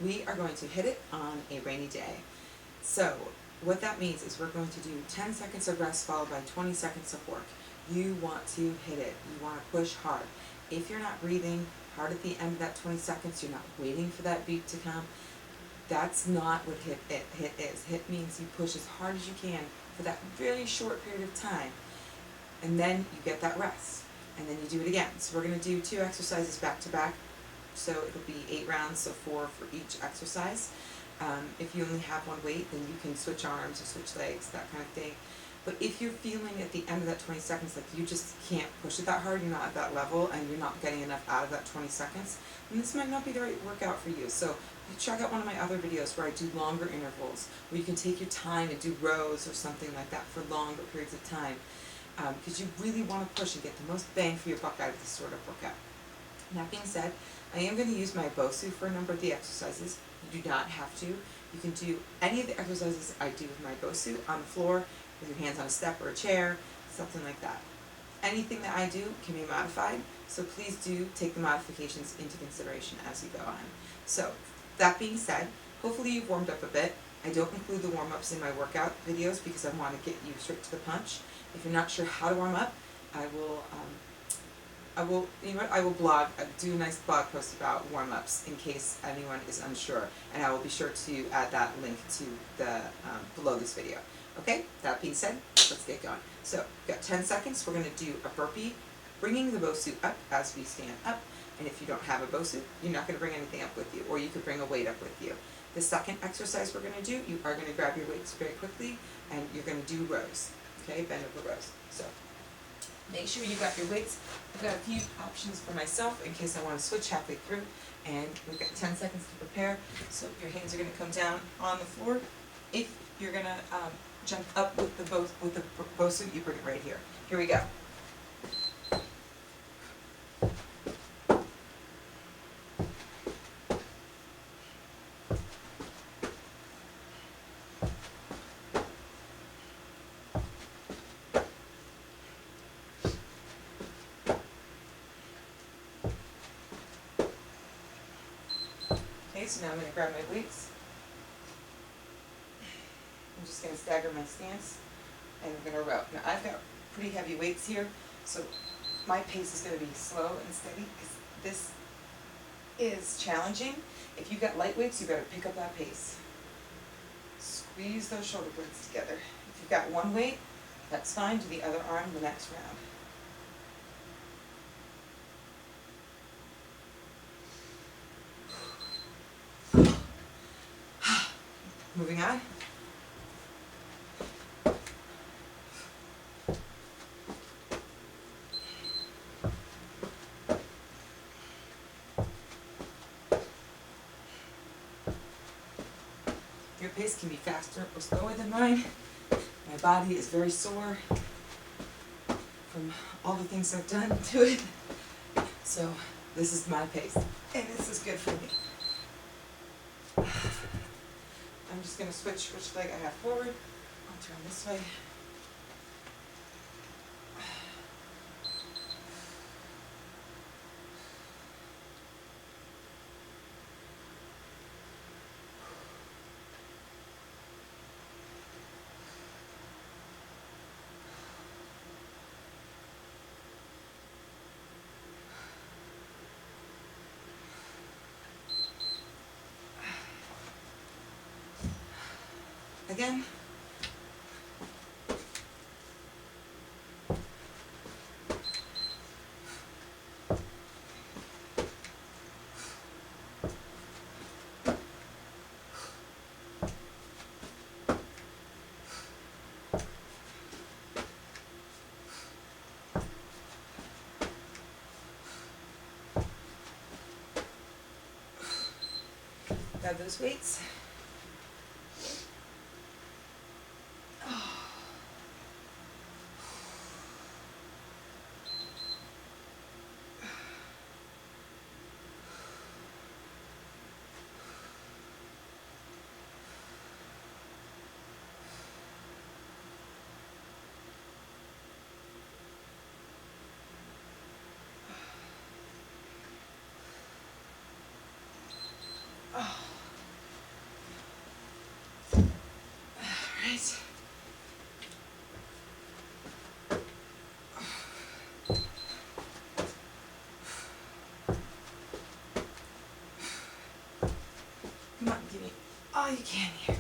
we are going to hit it on a rainy day. So what that means is we're going to do 10 seconds of rest followed by 20 seconds of work. You want to hit it. You want to push hard. If you're not breathing hard at the end of that 20 seconds, you're not waiting for that beat to come, that's not what HiiT is. HiiT means you push as hard as you can for that very short period of time, and then you get that rest, and then you do it again. So we're going to do 2 exercises back to back, so it'll be 8 rounds, so 4 for each exercise. If you only have one weight, then you can switch arms or switch legs, that kind of thing. But if you're feeling at the end of that 20 seconds like you just can't push it that hard, you're not at that level, and you're not getting enough out of that 20 seconds, then this might not be the right workout for you. So check out one of my other videos where I do longer intervals, where you can take your time and do rows or something like that for longer periods of time, because you really want to push and get the most bang for your buck out of this sort of workout. That being said, I am going to use my BOSU for a number of the exercises. You do not have to. You can do any of the exercises I do with my BOSU on the floor, with your hands on a step or a chair, something like that. Anything that I do can be modified, so please do take the modifications into consideration as you go on. So, that being said, hopefully you've warmed up a bit. I don't include the warm-ups in my workout videos because I want to get you straight to the punch. If you're not sure how to warm up, I will do a nice blog post about warm-ups in case anyone is unsure, and I will be sure to add that link to the below this video. Okay, that being said, let's get going. So, we've got 10 seconds. We're going to do a burpee, bringing the BOSU up as we stand up. And if you don't have a BOSU, you're not going to bring anything up with you, or you could bring a weight up with you. The second exercise we're going to do, you are going to grab your weights very quickly, and you're going to do rows. Okay, bend over rows. So, make sure you got your weights. I've got a few options for myself in case I want to switch halfway through, and we've got 10 seconds to prepare. So your hands are going to come down on the floor. If you're going to jump up with the BOSU, you bring it right here. Here we go. Okay, so now I'm going to grab my weights. I'm just going to stagger my stance, and we're going to row. Now I've got pretty heavy weights here, so my pace is going to be slow and steady because this is challenging. If you've got light weights, you better pick up that pace. Squeeze those shoulder blades together. If you've got one weight, that's fine. Do the other arm the next round. Moving on. Your pace can be faster or slower than mine. My body is very sore from all the things I've done to it. So this is my pace, and this is good for me. I'm just going to switch which leg I have forward. I'll turn this way. Again. Grab those weights. all you can here.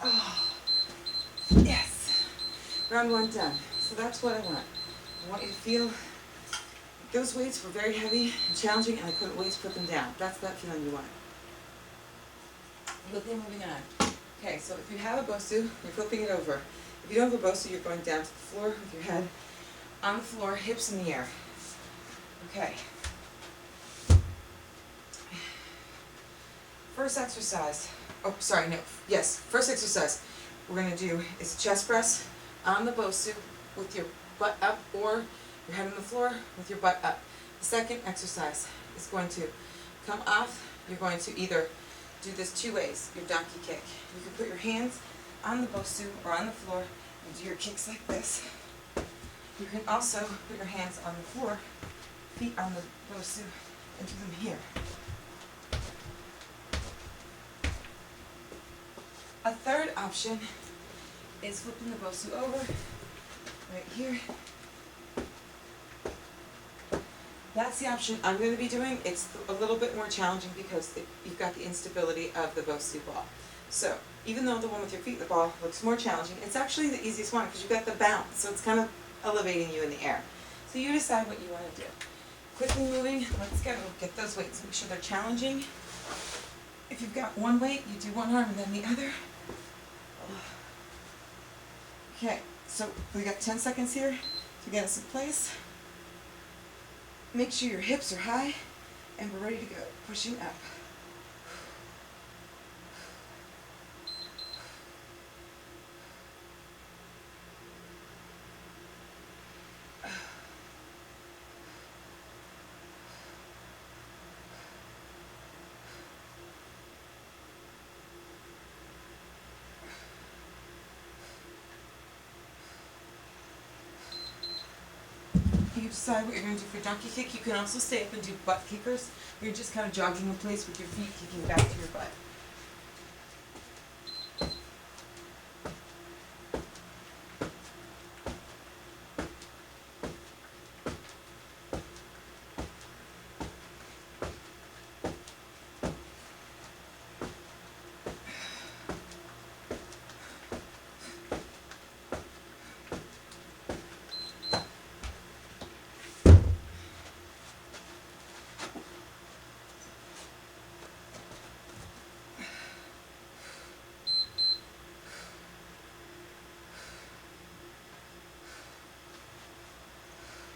Oh, yes. Round one done. So that's what I want. I want you to feel those weights were very heavy and challenging, and I couldn't wait to put them down. That's that feeling you want. Quickly moving on. Okay, so if you have a BOSU, you're flipping it over. If you don't have a BOSU, you're going down to the floor with your head on the floor, hips in the air. Okay. First exercise. Oh, sorry, no. Yes, first exercise we're going to do is chest press on the BOSU with your butt up, or your head on the floor with your butt up. The second exercise is going to come off. You're going to either do this two ways, your donkey kick. You can put your hands on the BOSU or on the floor and do your kicks like this. You can also put your hands on the floor, feet on the BOSU, and do them here. A third option is flipping the BOSU over, right here. That's the option I'm going to be doing. It's a little bit more challenging because you've got the instability of the BOSU ball. So even though the one with your feet in the ball looks more challenging, it's actually the easiest one because you've got the bounce, so it's kind of elevating you in the air. So you decide what you want to do. Quickly moving, let's go. Get those weights, make sure they're challenging. If you've got one weight, you do one arm and then the other. Okay, so we got 10 seconds here to get us in place. Make sure your hips are high, and we're ready to go. Pushing up. You decide what you're going to do for donkey kick. You can also stay up and do butt kickers. You're just kind of jogging in place with your feet kicking back to your butt.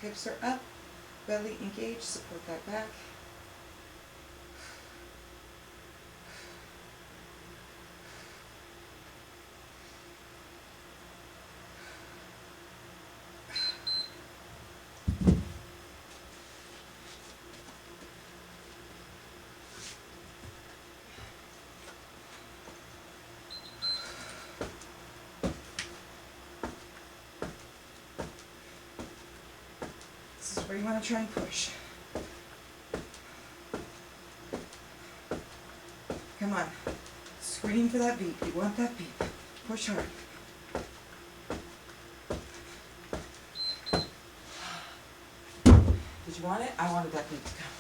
Hips are up, belly engaged, support that back. This is where you want to try and push. Come on. Scream for that beat. You want that beat. Push hard. Did you want it? I wanted that beat to come.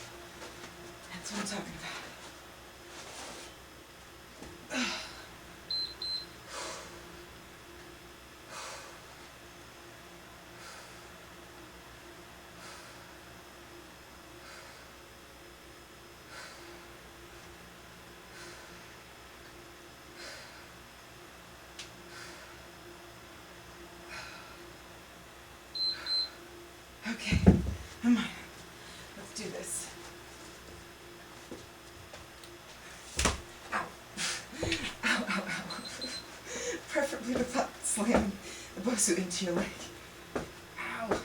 That's what I'm talking about. Okay, come on. Let's do this. Ow. Ow, ow, ow. Preferably the butts. slamming the BOSU into your leg. Ow.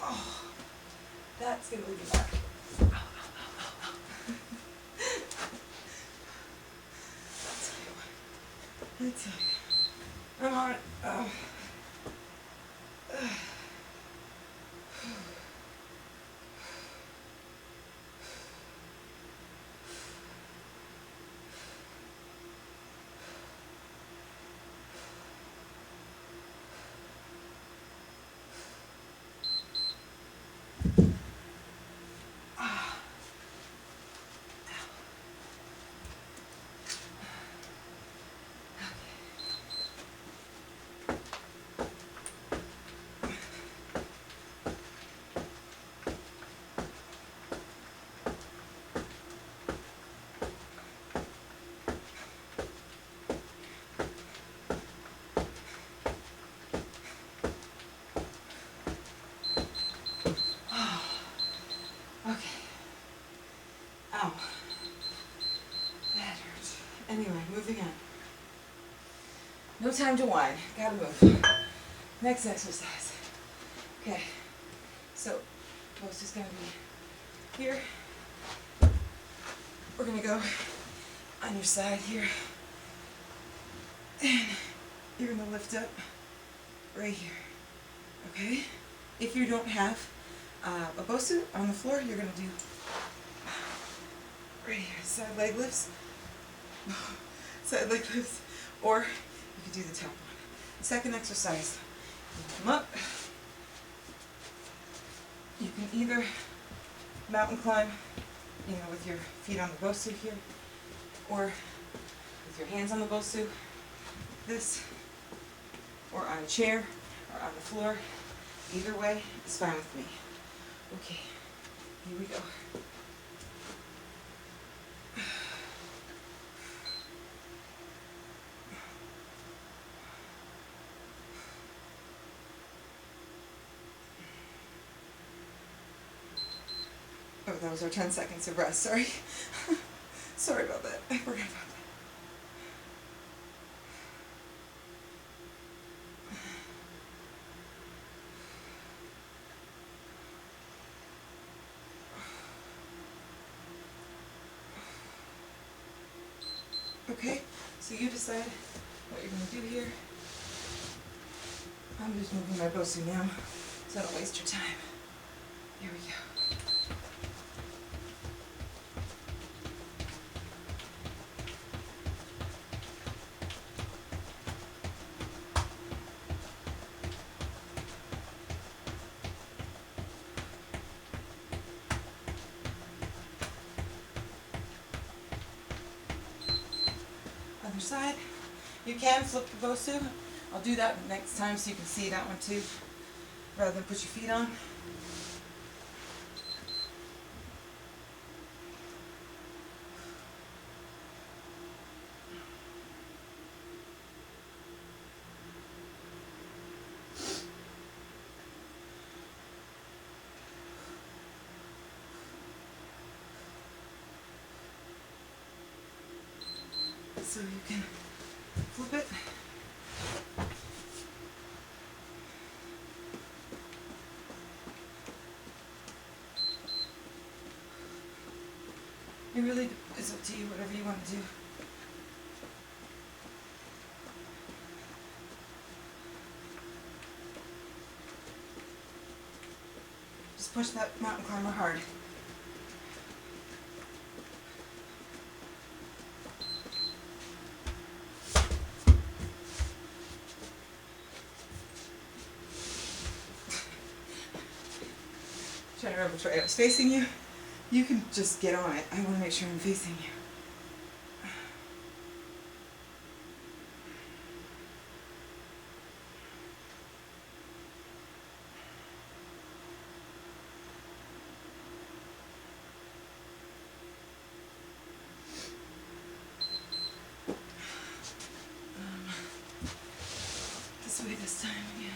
Oh, that's gonna leave a mark. Ow, ow, ow, ow, ow. I tell you, I'm on it. Oh. Okay. Ow. That hurts. Anyway, moving on. No time to whine. Gotta move. Next exercise. Okay. So, BOSU's gonna be here. We're gonna go on your side here. And you're gonna lift up right here. Okay? If you don't have a BOSU on the floor, you're gonna do right here, side leg lifts, side leg lifts, or you could do the top one. Second exercise, you come up, you can either mountain climb, with your feet on the BOSU here, or with your hands on the BOSU, this, or on a chair, or on the floor. Either way is fine with me. Okay, here we go. Oh, that was our 10 seconds of rest, sorry. Sorry about that, I forgot about that. Okay, so you decide what you're going to do here. I'm just moving my BOSU now, so I don't waste your time. Here we go. Other side. You can flip the BOSU. I'll do that next time so you can see that one too, rather than put your feet on. So you can flip it. It really is up to you, whatever you want to do. Just push that mountain climber hard. Trying to remember which way I was facing you. You can just get on it. I want to make sure I'm facing you. This this way this time again.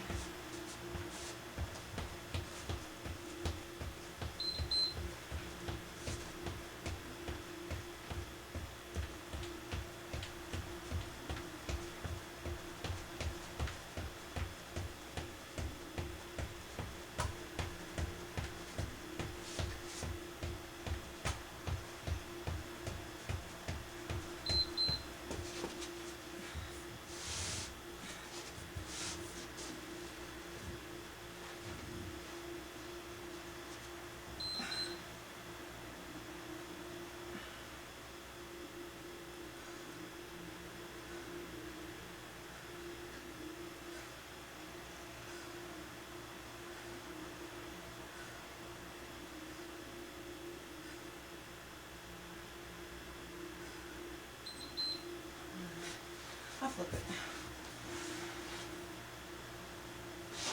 I'll flip it.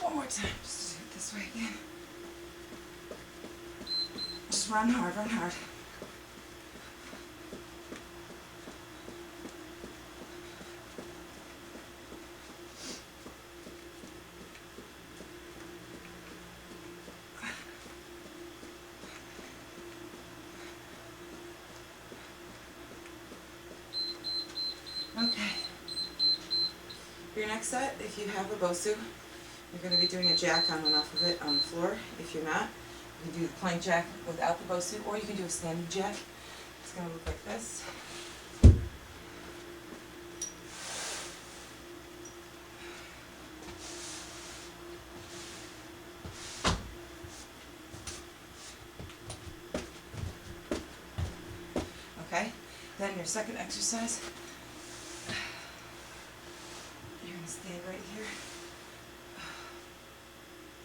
One more time, just do it this way again. Just run hard, run hard. Okay. For your next set, if you have a BOSU, you're going to be doing a jack on and off of it on the floor. If you're not, you can do the plank jack without the BOSU, or you can do a standing jack. It's going to look like this. Okay, then your second exercise, you're going to stand right here,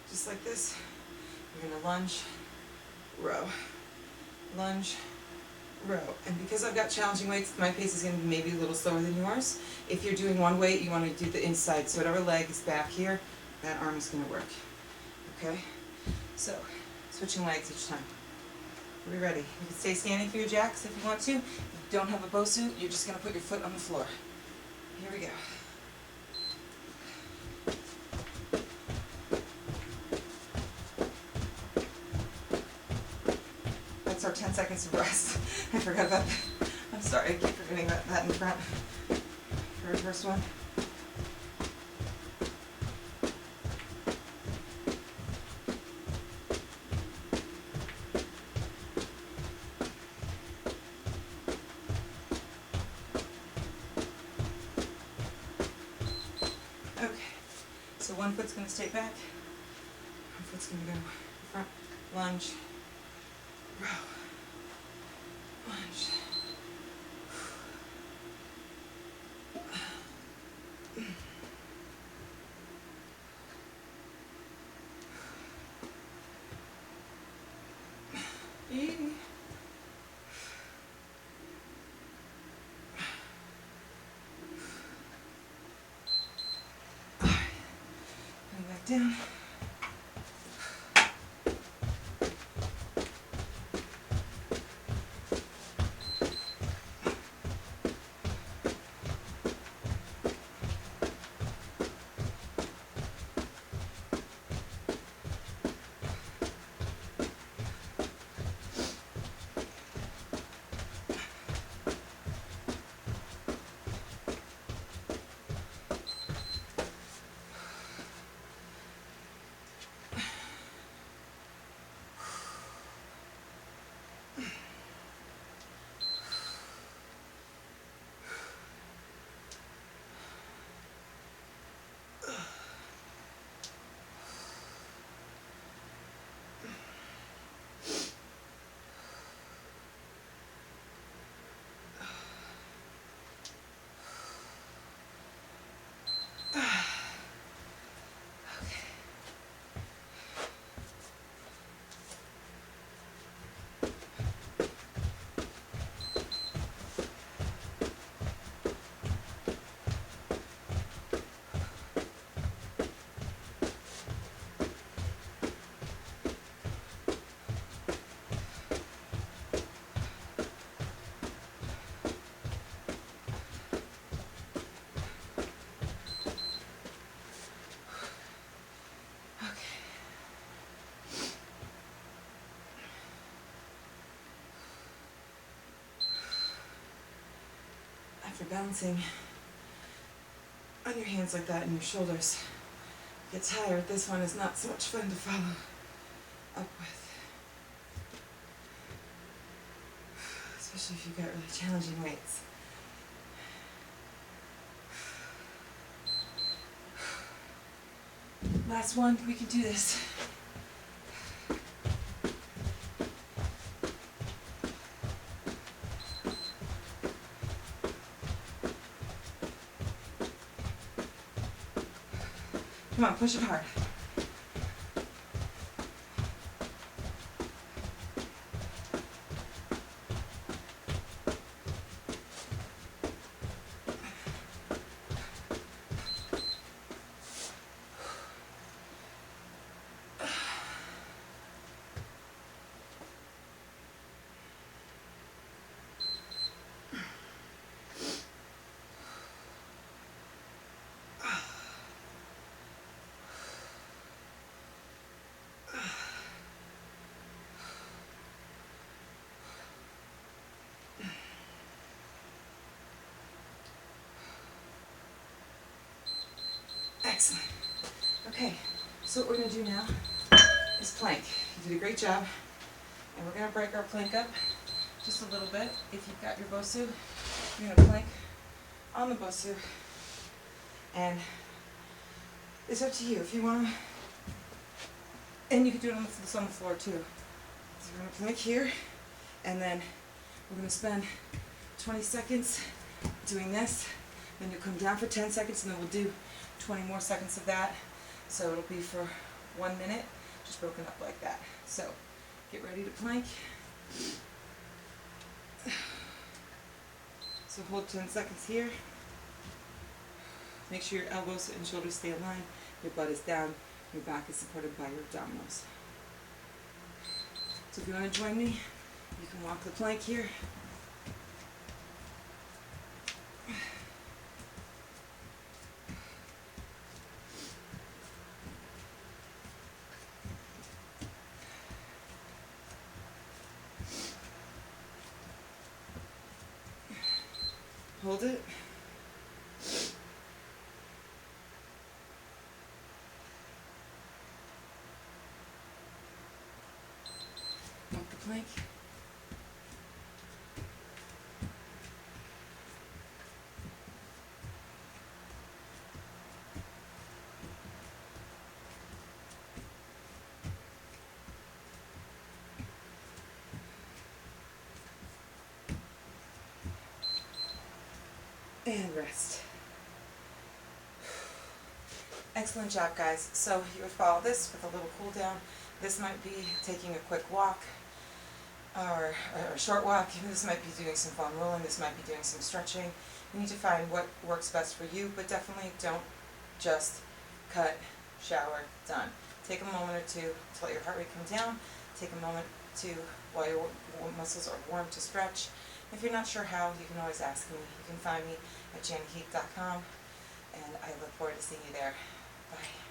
just like this. You're going to lunge, row, lunge, row. And because I've got challenging weights, my pace is going to be maybe a little slower than yours. If you're doing one weight, you want to do the inside, so whatever leg is back here, that arm is going to work. Okay, so switching legs each time. Are we ready? You can stay standing for your jacks if you want to. If you don't have a BOSU, you're just going to put your foot on the floor. Here we go. That's our 10 seconds of rest. I forgot about that. I'm sorry, I keep forgetting about that in front. For our first one. Okay, so one foot's going to stay back, one foot's going to go front, lunge, row, lunge. Back down. after bouncing on your hands like that and your shoulders get tired, this one is not so much fun to follow up with. Especially if you've got really challenging weights. Last one, we can do this. Come on, push it hard. Excellent. Okay, so what we're going to do now is plank. You did a great job. And we're going to break our plank up just a little bit. If you've got your BOSU, you're going to plank on the BOSU. And it's up to you if you want to. And you can do it on the floor too. So we're going to plank here. And then we're going to spend 20 seconds doing this. Then you'll come down for 10 seconds and then we'll do 20 more seconds of that. So it'll be for 1 minute, just broken up like that. So get ready to plank. So hold 10 seconds here. Make sure your elbows and shoulders stay aligned. Your butt is down. Your back is supported by your abdominals. So if you want to join me, you can walk the plank here. Hold it. Walk the plank. And rest. Excellent job, guys. So you would follow this with a little cool down. This might be taking a quick walk or a short walk. This might be doing some foam rolling. This might be doing some stretching. You need to find what works best for you, but definitely don't just cut, shower, done. Take a moment or two to let your heart rate come down. Take a moment to, while your muscles are warm, to stretch. If you're not sure how, you can always ask me. You can find me at HiiT.com, and I look forward to seeing you there. Bye.